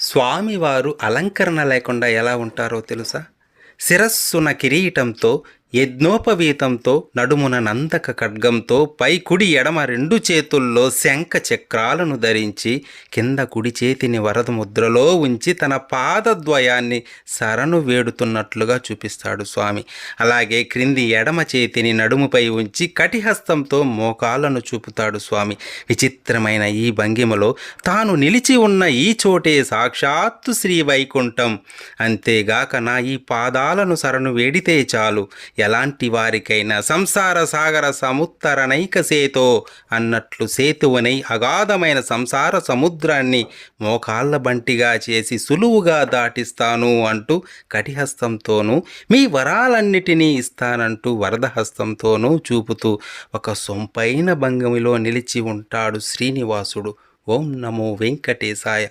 స్వామివారు అలంకరణ లేకుండా ఎలా ఉంటారో తెలుసా? శిరస్సున కిరీటంతో, యజ్ఞోపవీతంతో, నడుమున నందక ఖడ్గంతో, పై కుడి ఎడమ రెండు చేతుల్లో శంఖ చక్రాలను ధరించి, కింద కుడి చేతిని వరద ముద్రలో ఉంచి తన పాదద్వయాన్ని శరణు వేడుతున్నట్లుగా చూపిస్తాడు స్వామి. అలాగే క్రింది ఎడమ చేతిని నడుముపై ఉంచి కటిహస్తంతో మోకాలను చూపుతాడు స్వామి. విచిత్రమైన ఈ భంగిమలో తాను నిలిచి ఉన్న ఈ చోటే సాక్షాత్తు శ్రీ వైకుంఠం. అంతేగాక నా ఈ పాదాలను శరణు వేడితే చాలు, ఎలాంటి వారికైనా సంసార సాగర సముత్తరణైక సేతో అన్నట్లు సేతువనై అగాధమైన సంసార సముద్రాన్ని మోకాళ్ళ బంటిగా చేసి సులువుగా దాటిస్తాను అంటూ కటిహస్తంతోనూ, మీ వరాలన్నిటినీ ఇస్తానంటూ వరదహస్తంతోనూ చూపుతూ ఒక సొంపైన భంగిమలో నిలిచి ఉంటాడు శ్రీనివాసుడు. ఓం నమో వెంకటేశాయ.